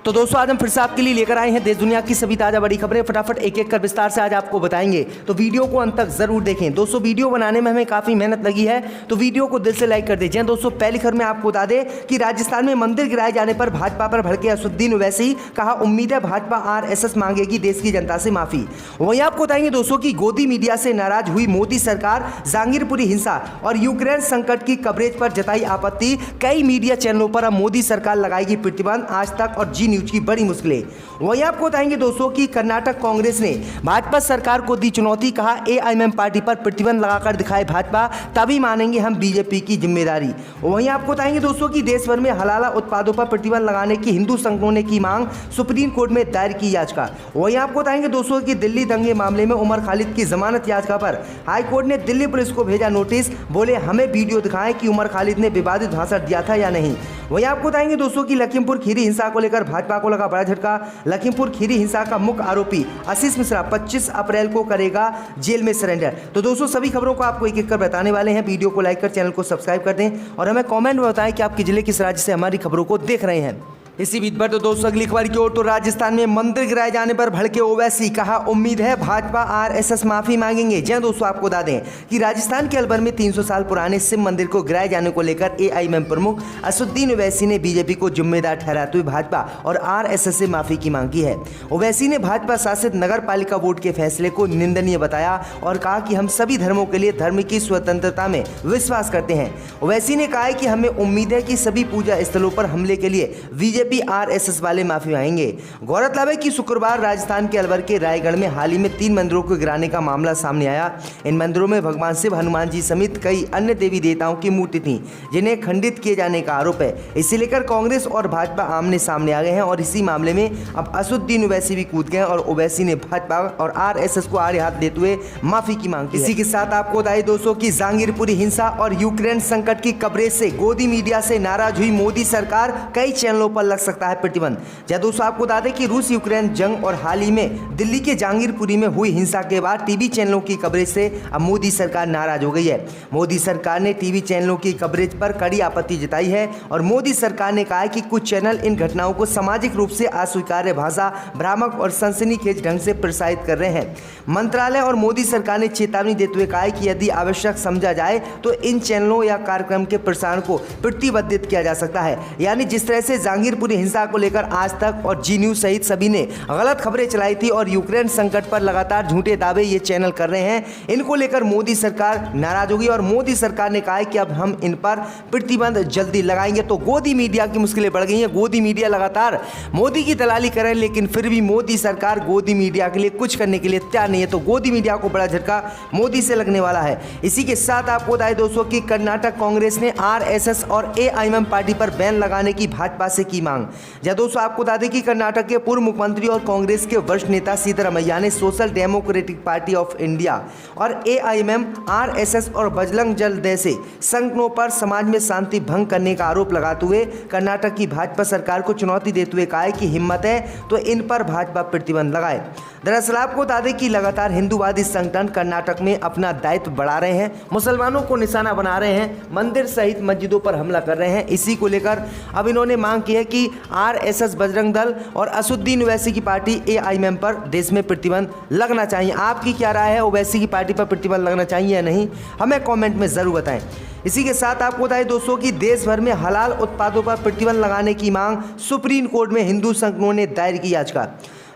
तो दोस्तों आज हम फिर से आपके लिए लेकर आए हैं देश दुनिया की सभी ताजा बड़ी खबरें। फटाफट एक एक कर विस्तार से आज आपको बताएंगे, तो वीडियो को अंत तक जरूर देखें। दोस्तों वीडियो बनाने में हमें काफी मेहनत लगी है, तो वीडियो को दिल से लाइक कर दीजिए। दोस्तों पहली खबर में आपको बता दें कि राजस्थान में मंदिर गिराए जाने पर भाजपा पर भड़के असदुद्दीन ओवैसी, कहा उम्मीद है भाजपा आरएसएस मांगेगी देश की जनता से माफी। वहीं आपको बताएंगे दोस्तों की गोदी मीडिया से नाराज हुई मोदी सरकार, जहांगीरपुरी हिंसा और यूक्रेन संकट की कवरेज पर जताई आपत्ति। कई मीडिया चैनलों पर अब मोदी सरकार लगाएगी प्रतिबंध, आज तक और जी न्यूज की बड़ी मुश्किलें। वहीं आपको बताएंगे दोस्तों कि कर्नाटक कांग्रेस ने भाजपा सरकार को दी चुनौती, कहा एआईएमएम पार्टी पर प्रतिबंध लगाकर दिखाए भाजपा, तभी मानेंगे हम बीजेपी की जिम्मेदारी। वहीं आपको बताएंगे दोस्तों कि देश भर में हलाला उत्पादों पर प्रतिबंध लगाने की हिंदू संगठनों ने की मांग, सुप्रीम कोर्ट में दायर की याचिका। वहीं आपको बताएंगे दोस्तों कि दिल्ली दंगे मामले में उमर खालिद की जमानत याचिका पर हाईकोर्ट ने दिल्ली पुलिस को भेजा नोटिस, बोले हमें वीडियो दिखाएं कि उमर खालिद ने विवादित भाषण दिया था या नहीं। वहीं आपको बताएंगे दोस्तों कि लखीमपुर खीरी हिंसा को लेकर भाजपा को लगा बड़ा झटका। लखीमपुर खीरी हिंसा का मुख्य आरोपी आशीष मिश्रा 25 अप्रैल को करेगा जेल में सरेंडर। तो दोस्तों सभी खबरों को आपको एक एक कर बताने वाले हैं। वीडियो को लाइक कर चैनल को सब्सक्राइब कर दें और हमें कमेंट में बताएं कि आपके जिले किस राज्य से हमारी खबरों को देख रहे हैं। इसी बीच पर तो दोस्तों अगली खबर की ओर, तो राजस्थान में मंदिर गिराए जाने पर भड़के ओवैसी, कहा उम्मीद है भाजपा आरएसएस माफी मांगेंगे। जी दोस्तों आपको बता दें कि राजस्थान के अलवर में 300 साल पुराने शिव मंदिर को गिराए जाने को लेकर एआईएमएम प्रमुख असदुद्दीन ओवैसी ने बीजेपी को जिम्मेदार ठहराते हुए भाजपा और आरएसएस से माफी की मांग की है। ओवैसी ने भाजपा शासित नगर पालिका वोट के फैसले को निंदनीय बताया और कहा कि हम सभी धर्मों के लिए धर्म की स्वतंत्रता में विश्वास करते हैं। ओवैसी ने कहा कि हमें उम्मीद है कि सभी पूजा स्थलों पर हमले के लिए बीजेपी आरएसएस वाले माफी मांगेंगे। गौरतलब है कि शुक्रवार राजस्थान के अलवर के रायगढ़ में हाल ही में 3 मंदिरों को गिराने का मामला सामने आया। इन मंदिरों में भगवान शिव, हनुमान जी समेत कई अन्य देवी देवताओं की मूर्ति थी, जिन्हें खंडित किए जाने का आरोप है। इसे लेकर कांग्रेस और भाजपा आमने सामने आ गए हैं और इसी मामले में अब असदुद्दीन ओवैसी भी कूद गए और ओवैसी ने भाजपा और आरएसएस को आड़े हाथ देते हुए माफी की मांग की। इसी के साथ आपको बताइए दोस्तों की जहांगीरपुरी हिंसा और यूक्रेन संकट की कवरेज से गोदी मीडिया से नाराज हुई मोदी सरकार, कई चैनलों पर लग सकता है प्रतिबंध। जब दोस्तों आपको बता दें कि रूस यूक्रेन जंग और हाल ही में दिल्ली के जहांगीरपुरी में हुई हिंसा के बाद टीवी चैनलों की कवरेज से अब मोदी सरकार नाराज हो गई है। मोदी सरकार ने टीवी चैनलों की कवरेज पर कड़ी आपत्ति जताई है और मोदी सरकार ने कहा है कि कुछ चैनल इन घटनाओं को सामाजिक रूप से अस्वीकार्य भाषा, भ्रामक और सनसनीखेज ढंग से प्रसारित कर रहे हैं। मंत्रालय और मोदी सरकार ने चेतावनी देते हुए कहा है कि यदि आवश्यक समझा जाए तो इन चैनलों या कार्यक्रम के प्रसारण को प्रतिबंधित किया जा सकता है। यानी जिस तरह से जहांगीरपुरी हिंसा को लेकर आज तक और जी न्यूज सहित सभी ने गलत खबरें चलाई थी और यूक्रेन संकट पर लगातार झूठे दावे ये चैनल कर रहे हैं, इनको लेकर मोदी सरकार नाराज होगी और मोदी सरकार ने कहा है कि अब हम इन पर प्रतिबंध जल्दी लगाएंगे। तो गोदी मीडिया की मुश्किलें बढ़ गई हैं। गोदी मीडिया लगातार मोदी की दलाली कर रहे हैं, लेकिन फिर भी मोदी सरकार गोदी मीडिया के लिए कुछ करने के लिए तैयार नहीं है। तो गोदी मीडिया को बड़ा झटका मोदी से लगने वाला है। इसी के साथ आपको बताएं दोस्तों की कर्नाटक कांग्रेस ने आरएसएस और एआईएमएम पार्टी पर बैन लगाने की भाजपा से की मांग। दोस्तों आपको बता दें कि कर्नाटक के पूर्व मुख्यमंत्री और कांग्रेस के वरिष्ठ नेता सिद्धरामैया ने social democratic party of India और एआईएमएम, आरएसएस और बजरंग दल जैसे संगठनों पर समाज में शांति भंग करने का आरोप लगाते हुए कर्नाटक की भाजपा सरकार को चुनौती देते हुए कहा है कि हिम्मत है तो इन पर भाजपा प्रतिबंध लगाए। दरअसल आपको बता दें कि लगातार हिंदूवादी संगठन कर्नाटक में अपना दायित्व बढ़ा रहे हैं, मुसलमानों को निशाना बना रहे हैं, मंदिर सहित मस्जिदों पर हमला कर रहे हैं। इसी को लेकर अब इन्होंने मांग की है कि आरएसएस, बजरंग दल और असदुद्दीन ओवैसी की पार्टी एआईएमएम पर देश में प्रतिबंध लगना चाहिए। आपकी क्या राय है, ओवैसी की पार्टी पर प्रतिबंध लगना चाहिए या नहीं, हमें कमेंट में जरूर बताएं। इसी के साथ आपको बताएं दोस्तों कि देश भर में हलाल उत्पादों पर प्रतिबंध लगाने की मांग, सुप्रीम कोर्ट में हिंदू संगठनों ने दायर की याचिका।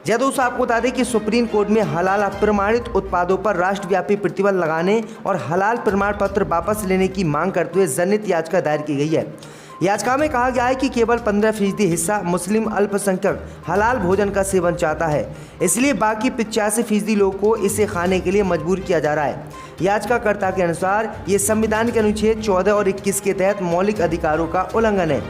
दोस्तों आपको बता दें कि सुप्रीम कोर्ट में हलाल प्रमाणित उत्पादों पर राष्ट्रव्यापी प्रतिबंध लगाने और हलाल प्रमाण पत्र वापस लेने की मांग करते हुए जनहित याचिका दायर की गई है। याचिका में कहा गया है कि केवल 15% हिस्सा मुस्लिम अल्पसंख्यक हलाल भोजन का सेवन चाहता है, इसलिए बाकी 85% लोगों को इसे खाने के लिए मजबूर किया जा रहा है। याचिकाकर्ता के अनुसार ये संविधान के अनुच्छेद 14 और 21 के तहत मौलिक अधिकारों का उल्लंघन है।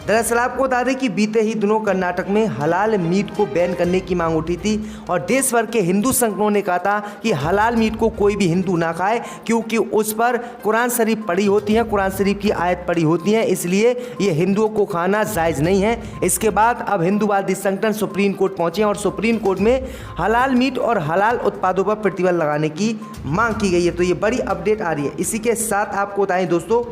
दरअसल आपको बता दें कि बीते ही दिनों कर्नाटक में हलाल मीट को बैन करने की मांग उठी थी और देश भर के हिंदू संगठनों ने कहा था कि हलाल मीट को कोई भी हिंदू ना खाए, क्योंकि उस पर कुरान शरीफ पढ़ी होती है, कुरान शरीफ की आयत पढ़ी होती है, इसलिए ये हिंदुओं को खाना जायज़ नहीं है। इसके बाद अब हिंदूवादी संगठन सुप्रीम कोर्ट पहुंचे और सुप्रीम कोर्ट में हलाल मीट और हलाल उत्पादों पर प्रतिबंध लगाने की मांग की गई है। तो ये बड़ी अपडेट आ रही है। इसी के साथ आपको बताएं दोस्तों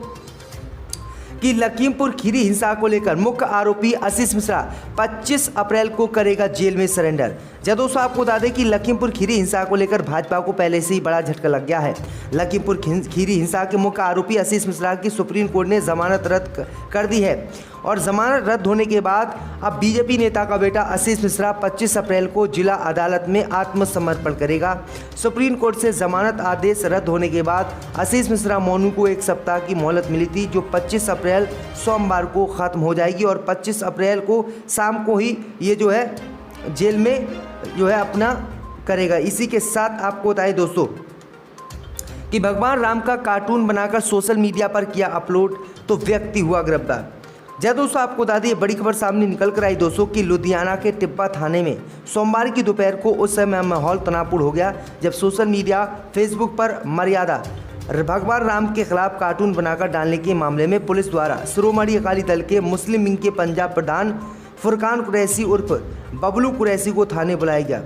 कि लखीमपुर खीरी हिंसा को लेकर मुख्य आरोपी आशीष मिश्रा 25 अप्रैल को करेगा जेल में सरेंडर। दोस्तों आपको बता दें कि लखीमपुर खीरी हिंसा को लेकर भाजपा को पहले से ही बड़ा झटका लग गया है। लखीमपुर खीरी हिंसा के मुख्य आरोपी आशीष मिश्रा की सुप्रीम कोर्ट ने जमानत रद्द कर दी है और जमानत रद्द होने के बाद अब बीजेपी नेता का बेटा आशीष मिश्रा 25 अप्रैल को जिला अदालत में आत्मसमर्पण करेगा। सुप्रीम कोर्ट से जमानत आदेश रद्द होने के बाद आशीष मिश्रा मोनू को एक सप्ताह की मोहलत मिली थी, जो 25 अप्रैल सोमवार को ख़त्म हो जाएगी और 25 अप्रैल को शाम को ही ये जो है जेल में जो है अपना करेगा। इसी के साथ आपको बताएं दोस्तों कि भगवान राम का कार्टून बनाकर सोशल मीडिया पर किया अपलोड तो व्यक्ति हुआ गिरफ्तार। दोस्तों आपको बता दें बड़ी खबर सामने निकल कर आई दोस्तों कि लुधियाना के टिब्बा थाने में सोमवार की दोपहर को उस समय माहौल तनावपूर्ण हो गया जब सोशल मीडिया फेसबुक पर मर्यादा भगवान राम के खिलाफ कार्टून बनाकर डालने के मामले में पुलिस द्वारा शिरोमणि अकाली दल के मुस्लिम विंग के पंजाब प्रधान फुरकान कुरैशी उर्फ बबलू कुरैशी को थाने बुलाया गया।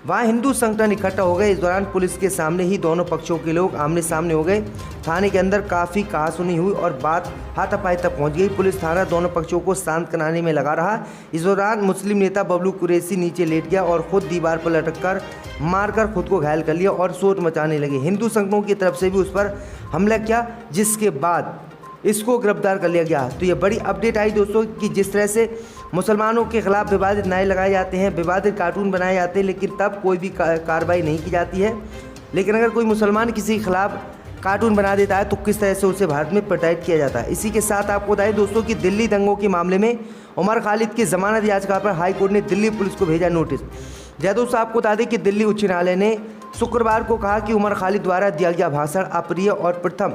वहाँ हिंदू संगठन इकट्ठा हो गए। इस दौरान पुलिस के सामने ही दोनों पक्षों के लोग आमने सामने हो गए। थाने के अंदर काफ़ी कहासुनी हुई और बात हाथापाई तक पहुंच गई। पुलिस थाना दोनों पक्षों को शांत कराने में लगा रहा। इस दौरान मुस्लिम नेता बबलू कुरैशी नीचे लेट गया और खुद दीवार पर लटक कर मारकर खुद को घायल कर लिया और शोर मचाने लगे। हिंदू संगठनों की तरफ से भी उस पर हमला किया, जिसके बाद इसको गिरफ्तार कर लिया गया। तो ये बड़ी अपडेट आई दोस्तों कि जिस तरह से मुसलमानों के खिलाफ विवादित नारे लगाए जाते हैं, विवादित कार्टून बनाए जाते हैं, लेकिन तब कोई भी कार्रवाई नहीं की जाती है। लेकिन अगर कोई मुसलमान किसी के खिलाफ कार्टून बना देता है तो किस तरह से उसे भारत में प्रोटेक्ट किया जाता है। इसी के साथ आपको बताएं दोस्तों कि दिल्ली दंगों के मामले में उमर खालिद की जमानत याचिका पर हाई कोर्ट ने दिल्ली पुलिस को भेजा नोटिस। दोस्तों आपको बता दें कि दिल्ली उच्च न्यायालय ने शुक्रवार को कहा कि उमर खालिद द्वारा दिया गया भाषण अप्रिय और प्रथम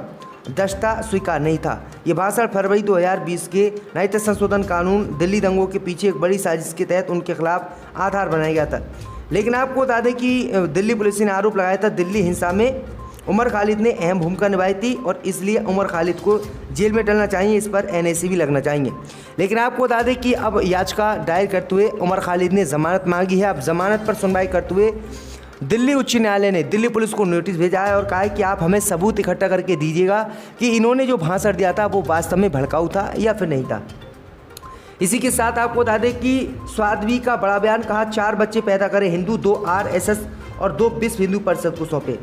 दृष्टा स्वीकार नहीं था। ये भाषण फरवरी 2020 के नागरिकता संशोधन कानून दिल्ली दंगों के पीछे एक बड़ी साजिश के तहत उनके खिलाफ आधार बनाया गया था। लेकिन आपको बता दें कि दिल्ली पुलिस ने आरोप लगाया था दिल्ली हिंसा में उमर खालिद ने अहम भूमिका निभाई थी और इसलिए उमर खालिद को जेल में डलना चाहिए, इस पर NIC भी लगना चाहिए। लेकिन आपको बता दें कि अब याचिका दायर करते हुए उमर खालिद ने जमानत मांगी है। अब जमानत पर सुनवाई करते हुए दिल्ली उच्च न्यायालय ने दिल्ली पुलिस को नोटिस भेजा है और कहा है कि आप हमें सबूत इकट्ठा करके दीजिएगा कि इन्होंने जो भाषण दिया था वो वास्तव में भड़काऊ था या फिर नहीं था। इसी के साथ आपको बता दें कि साध्वी का बड़ा बयान, कहा 4 बच्चे पैदा करें हिंदू, 2 RSS और 2 विश्व हिंदू परिषद को सौंपे।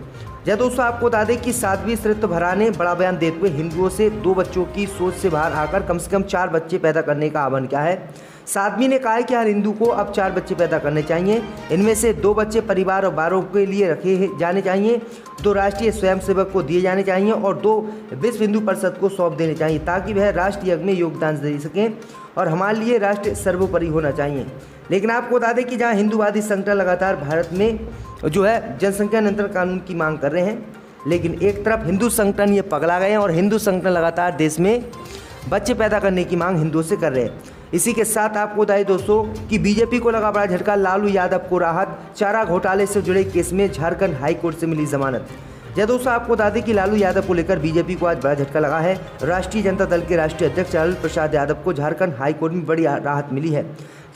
दोस्तों आपको बता दें कि साध्वी श्रीतभरा ने बड़ा बयान देते हुए हिंदुओं से 2 बच्चों की सोच से बाहर आकर कम से कम 4 बच्चे पैदा करने का आह्वान किया है। साध्वी ने कहा है कि हर हिंदू को अब 4 बच्चे पैदा करने चाहिए। इनमें से 2 बच्चे परिवार और बारों के लिए रखे जाने चाहिए, 2 राष्ट्रीय स्वयंसेवक को दिए जाने चाहिए और 2 विश्व हिंदू परिषद को सौंप देने चाहिए ताकि वह राष्ट्र यज्ञ में योगदान दे सकें और हमारे लिए राष्ट्र सर्वोपरि होना चाहिए। लेकिन आपको बता दें कि जहाँ हिंदूवादी संगठन लगातार भारत में जो है जनसंख्या नियंत्रण कानून की मांग कर रहे हैं, लेकिन एक तरफ हिंदू संगठन ये पगला गए हैं और हिंदू संगठन लगातार देश में बच्चे पैदा करने की मांग हिंदुओं से कर रहे हैं। इसी के साथ आपको बताएं दोस्तों कि बीजेपी को लगा बड़ा झटका, लालू यादव को राहत, चारा घोटाले से जुड़े केस में झारखंड हाई कोर्ट से मिली जमानत। दोस्तों आपको बता दें कि लालू यादव को लेकर बीजेपी को आज बड़ा झटका लगा है। राष्ट्रीय जनता दल के राष्ट्रीय अध्यक्ष लालू प्रसाद यादव को झारखंड हाई कोर्ट में बड़ी राहत मिली है।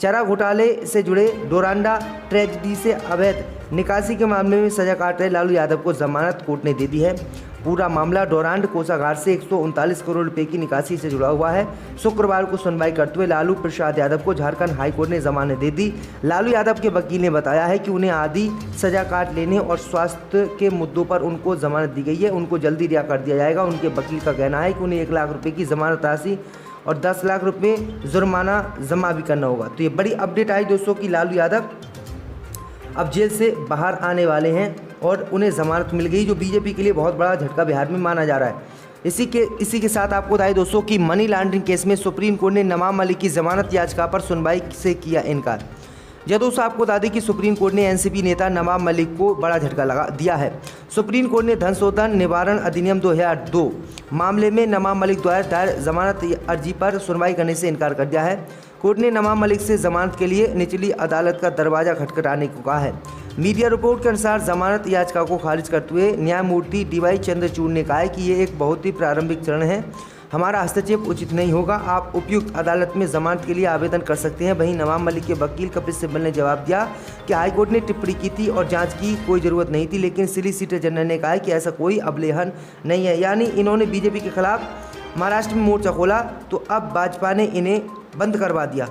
चारा घोटाले से जुड़े डोरांडा ट्रेजेडी से अवैध निकासी के मामले में सजा काट रहे लालू यादव को जमानत कोर्ट ने दे दी है। पूरा मामला डोरांड कोषागार से 139 करोड़ रुपए की निकासी से जुड़ा हुआ है। शुक्रवार को सुनवाई करते हुए लालू प्रसाद यादव को झारखंड हाईकोर्ट ने जमानत दे दी। लालू यादव के वकील ने बताया है कि उन्हें आधी सजा काट लेने और स्वास्थ्य के मुद्दों पर उनको जमानत दी गई है, उनको जल्दी रिहा कर दिया जाएगा। उनके वकील का कहना है कि उन्हें 1 लाख रुपये की जमानत राशि और 10 लाख रुपये जुर्माना जमा भी करना होगा। तो ये बड़ी अपडेट आई दोस्तों कि लालू यादव अब जेल से बाहर आने वाले हैं और उन्हें जमानत मिल गई, जो बीजेपी के लिए बहुत बड़ा झटका बिहार में माना जा रहा है। इसी के साथ आपको बताएं दोस्तों कि मनी लॉन्ड्रिंग केस में सुप्रीम कोर्ट ने नवाब मलिक की जमानत याचिका पर सुनवाई से किया इनकार। दोस्तों आपको बता दें कि सुप्रीम कोर्ट ने एनसीपी नेता नवाब मलिक को बड़ा झटका लगा दिया है। सुप्रीम कोर्ट ने धन शोधन निवारण अधिनियम 2002 मामले में नवाब मलिक द्वारा दायर जमानत अर्जी पर सुनवाई करने से इनकार कर दिया है। कोर्ट ने नवाब मलिक से जमानत के लिए निचली अदालत का दरवाजा खटखटाने को कहा है। मीडिया रिपोर्ट के अनुसार जमानत याचिका को खारिज करते हुए न्यायमूर्ति DY चंद्रचूड़ ने कहा है कि ये एक बहुत ही प्रारंभिक चरण है, हमारा हस्तक्षेप उचित नहीं होगा, आप उपयुक्त अदालत में जमानत के लिए आवेदन कर सकते हैं। वहीं नवाब मलिक के वकील कपिल सिब्बल ने जवाब दिया कि हाईकोर्ट ने टिप्पणी की थी और जांच की कोई ज़रूरत नहीं थी, लेकिन सॉलिसिटर जनरल ने कहा है कि ऐसा कोई अवलेहन नहीं है। यानी इन्होंने बीजेपी के खिलाफ महाराष्ट्र में मोर्चा खोला तो अब भाजपा ने इन्हें बंद करवा दिया।